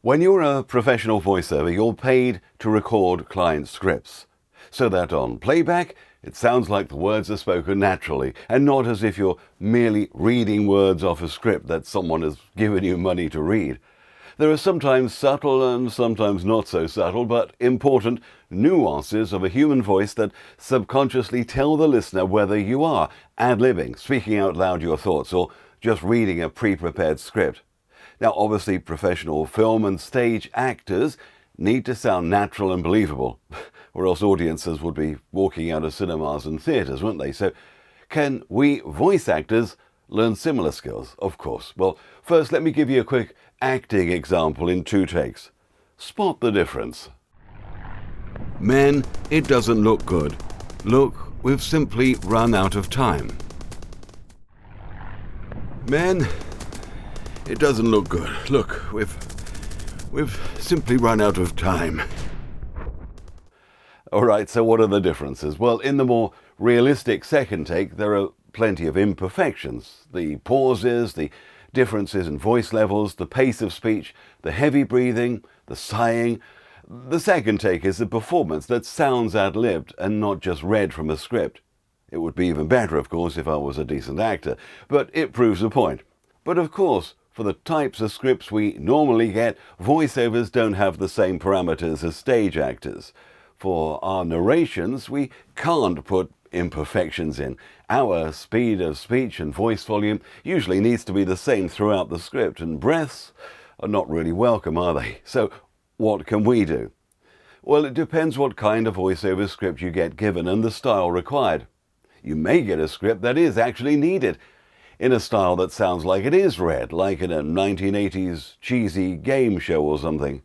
When you're a professional voiceover, you're paid to record client scripts, so that on playback, it sounds like the words are spoken naturally, and not as if you're merely reading words off a script that someone has given you money to read. There are sometimes subtle and sometimes not so subtle, but important nuances of a human voice that subconsciously tell the listener whether you are ad-libbing, speaking out loud your thoughts, or just reading a pre-prepared script. Now, obviously, professional film and stage actors need to sound natural and believable, or else audiences would be walking out of cinemas and theatres, wouldn't they? So, can we voice actors learn similar skills? Of course. Well, first, let me give you a quick acting example in 2 takes. Spot the difference. Men, it doesn't look good. Look, we've simply run out of time. Men, it doesn't look good. Look, we've simply run out of time. All right, so what are the differences? Well, in the more realistic second take, there are plenty of imperfections. The pauses, the differences in voice levels, the pace of speech, the heavy breathing, the sighing. The second take is a performance that sounds ad-libbed and not just read from a script. It would be even better, of course, if I was a decent actor, but it proves the point. But of course, for the types of scripts we normally get, voiceovers don't have the same parameters as stage actors. For our narrations, we can't put imperfections in. Our speed of speech and voice volume usually needs to be the same throughout the script, and breaths are not really welcome, are they? So what can we do? Well, it depends what kind of voiceover script you get given and the style required. You may get a script that is actually needed, in a style that sounds like it is read, like in a 1980s cheesy game show or something.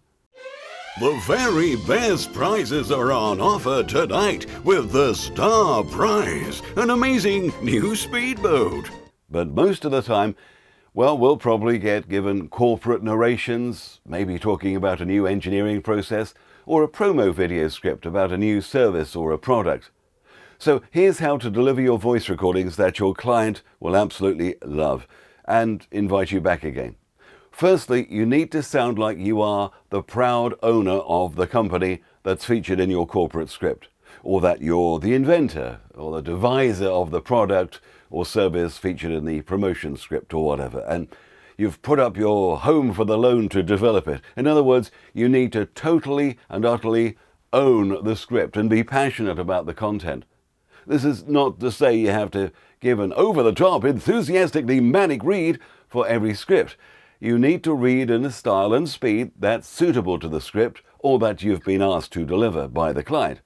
The very best prizes are on offer tonight with the Star Prize, an amazing new speedboat. But most of the time, well, we'll probably get given corporate narrations, maybe talking about a new engineering process, or a promo video script about a new service or a product. So here's how to deliver your voice recordings that your client will absolutely love and invite you back again. Firstly, you need to sound like you are the proud owner of the company that's featured in your corporate script, or that you're the inventor or the deviser of the product or service featured in the promotion script or whatever, and you've put up your home for the loan to develop it. In other words, you need to totally and utterly own the script and be passionate about the content. This is not to say you have to give an over-the-top, enthusiastically manic read for every script. You need to read in a style and speed that's suitable to the script or that you've been asked to deliver by the client.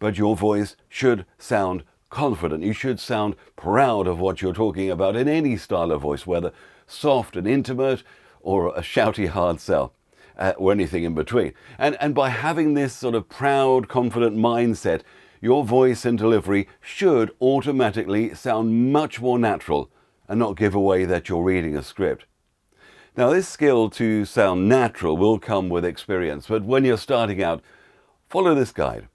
But your voice should sound confident. You should sound proud of what you're talking about in any style of voice, whether soft and intimate or a shouty hard sell, or anything in between. And by having this sort of proud, confident mindset, your voice and delivery should automatically sound much more natural and not give away that you're reading a script. Now, this skill to sound natural will come with experience, but when you're starting out, follow this guide.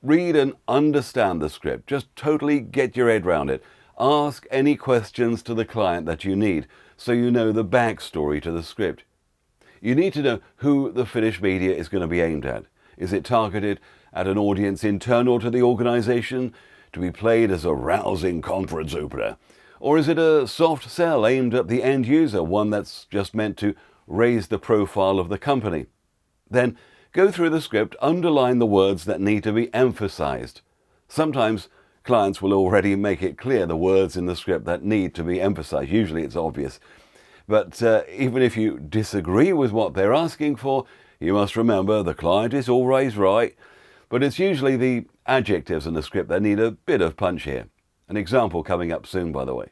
Read and understand the script. Just totally get your head around it. Ask any questions to the client that you need so you know the backstory to the script. You need to know who the finished media is going to be aimed at. Is it targeted at an audience internal to the organization to be played as a rousing conference opener? Or is it a soft sell aimed at the end user, one that's just meant to raise the profile of the company? Then go through the script, underline the words that need to be emphasized. Sometimes clients will already make it clear the words in the script that need to be emphasized. Usually it's obvious. But even if you disagree with what they're asking for, you must remember the client is always right, but it's usually the adjectives in the script that need a bit of punch here. An example coming up soon, by the way.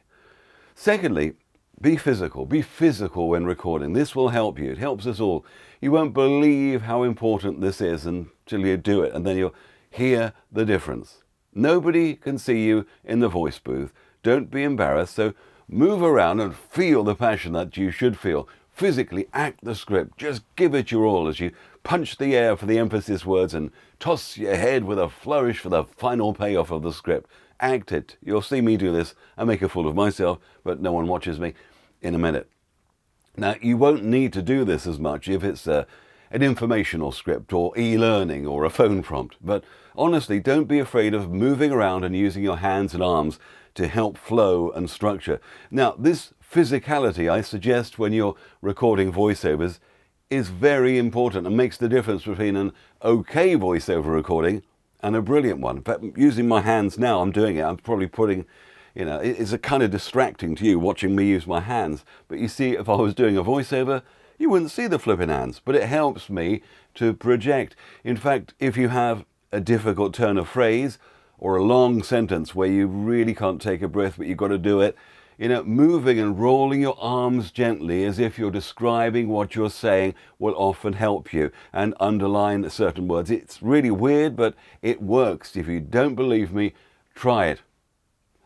Secondly, be physical. Be physical when recording. This will help you. It helps us all. You won't believe how important this is until you do it, and then you'll hear the difference. Nobody can see you in the voice booth. Don't be embarrassed, so move around and feel the passion that you should feel. Physically act the script. Just give it your all as you punch the air for the emphasis words and toss your head with a flourish for the final payoff of the script. Act it. You'll see me do this. I make a fool of myself, but no one watches me in a minute. Now, you won't need to do this as much if it's an informational script or e-learning or a phone prompt. But honestly, don't be afraid of moving around and using your hands and arms to help flow and structure. Now, this physicality, I suggest when you're recording voiceovers, is very important and makes the difference between an okay voiceover recording and a brilliant one. In fact, using my hands now, I'm doing it. I'm probably putting, it's a kind of distracting to you watching me use my hands. But you see, if I was doing a voiceover, you wouldn't see the flipping hands. But it helps me to project. In fact, if you have a difficult turn of phrase or a long sentence where you really can't take a breath, but you've got to do it, moving and rolling your arms gently as if you're describing what you're saying will often help you and underline certain words. It's really weird, but it works. If you don't believe me, try it.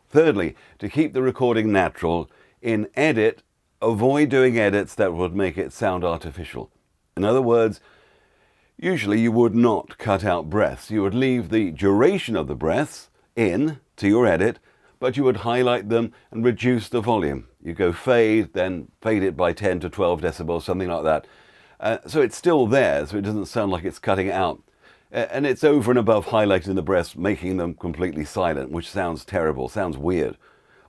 Thirdly, to keep the recording natural, in edit, avoid doing edits that would make it sound artificial. In other words, usually you would not cut out breaths. You would leave the duration of the breaths in to your edit, but you would highlight them and reduce the volume. You go fade, then fade it by 10 to 12 decibels, something like that. So it's still there, so it doesn't sound like it's cutting it out. And it's over and above highlighting the breaths, making them completely silent, which sounds terrible, sounds weird.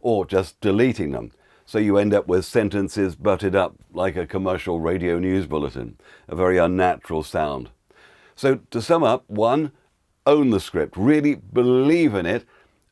Or just deleting them. So you end up with sentences butted up like a commercial radio news bulletin, a very unnatural sound. So to sum up, 1, own the script, really believe in it,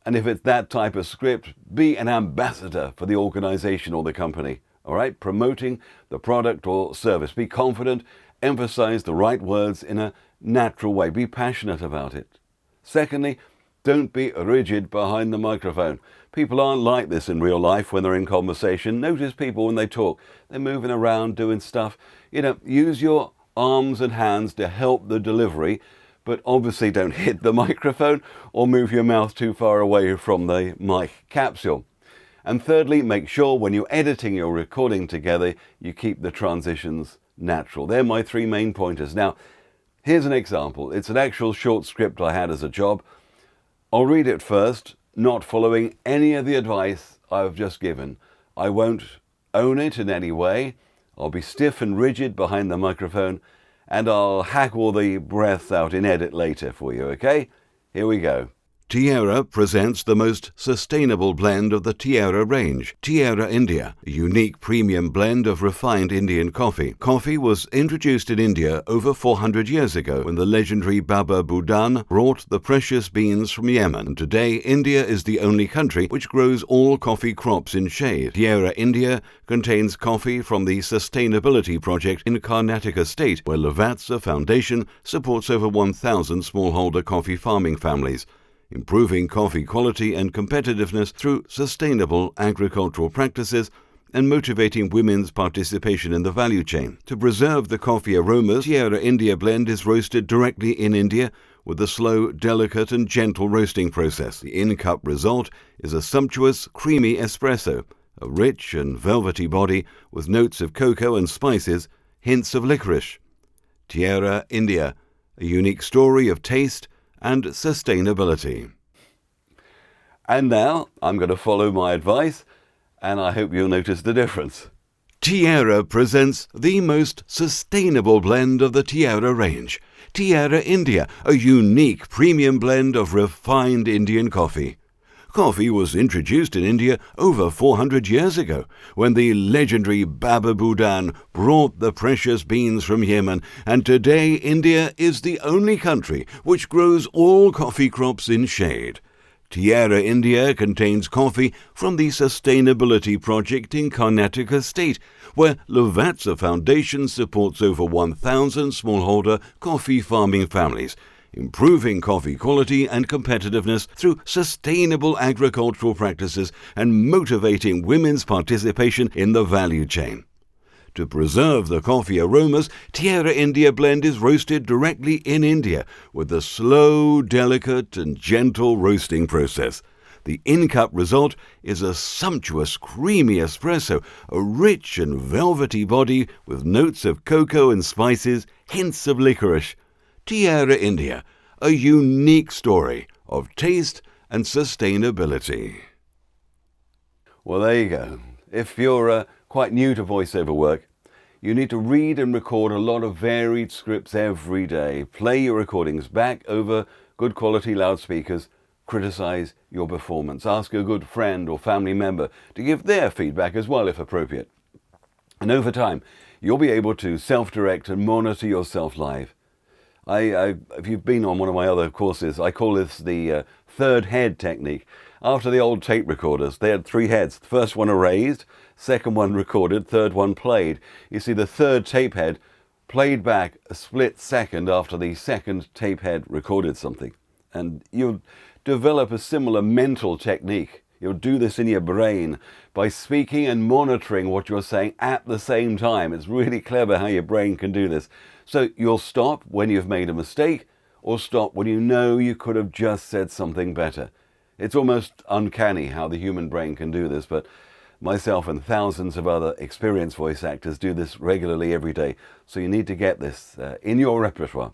and if it's that type of script, be an ambassador for the organization or the company, all right? Promoting the product or service. Be confident, emphasize the right words in a natural way. Be passionate about it. Secondly, don't be rigid behind the microphone. People aren't like this in real life when they're in conversation. Notice people when they talk. They're moving around, doing stuff. Use your arms and hands to help the delivery, but obviously don't hit the microphone or move your mouth too far away from the mic capsule. And thirdly, make sure when you're editing your recording together, you keep the transitions natural. They're my 3 main pointers. Now, here's an example. It's an actual short script I had as a job. I'll read it first, not following any of the advice I've just given. I won't own it in any way. I'll be stiff and rigid behind the microphone, and I'll hack all the breaths out in edit later for you, okay? Here we go. Tierra presents the most sustainable blend of the Tierra range, Tierra India, a unique premium blend of refined Indian coffee. Coffee was introduced in India over 400 years ago when the legendary Baba Budan brought the precious beans from Yemen. And today, India is the only country which grows all coffee crops in shade. Tierra India contains coffee from the Sustainability Project in Karnataka state, where Lavazza Foundation supports over 1,000 smallholder coffee farming families, improving coffee quality and competitiveness through sustainable agricultural practices, and motivating women's participation in the value chain. To preserve the coffee aromas, Tierra India blend is roasted directly in India with a slow, delicate and gentle roasting process. The in-cup result is a sumptuous, creamy espresso, a rich and velvety body with notes of cocoa and spices, hints of licorice. Tierra India, a unique story of taste and sustainability. And now I'm going to follow my advice, and I hope you'll notice the difference. Tierra presents the most sustainable blend of the Tierra range, Tierra India, a unique premium blend of refined Indian coffee. Coffee was introduced in India over 400 years ago, when the legendary Baba Budan brought the precious beans from Yemen, and today India is the only country which grows all coffee crops in shade. Tierra India contains coffee from the Sustainability Project in Karnataka state, where Lavazza Foundation supports over 1,000 smallholder coffee farming families, improving coffee quality and competitiveness through sustainable agricultural practices and motivating women's participation in the value chain. To preserve the coffee aromas, Tierra India blend is roasted directly in India with a slow, delicate and gentle roasting process. The in-cup result is a sumptuous, creamy espresso, a rich and velvety body with notes of cocoa and spices, hints of licorice. Tierra India, a unique story of taste and sustainability. Well, there you go. If you're quite new to voiceover work, You need to read and record a lot of varied scripts every day. Play your recordings back over good quality loudspeakers. Criticize your performance. Ask a good friend or family member to give their feedback as well if appropriate. And over time, you'll be able to self-direct and monitor yourself live. If you've been on one of my other courses, I call this the third head technique. After the old tape recorders, they had three heads. The first one erased, second one recorded, third one played. You see, the third tape head played back a split second after the second tape head recorded something. And you'll develop a similar mental technique. You'll do this in your brain by speaking and monitoring what you're saying at the same time. It's really clever how your brain can do this. So you'll stop when you've made a mistake, or stop when you know you could have just said something better. It's almost uncanny how the human brain can do this, but myself and thousands of other experienced voice actors do this regularly every day. So you need to get this in your repertoire.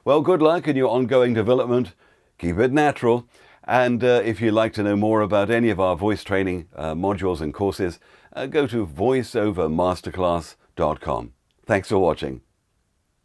Well, good luck in your ongoing development. Keep it natural. And if you'd like to know more about any of our voice training modules and courses, go to voiceovermasterclass.com. Thanks for watching.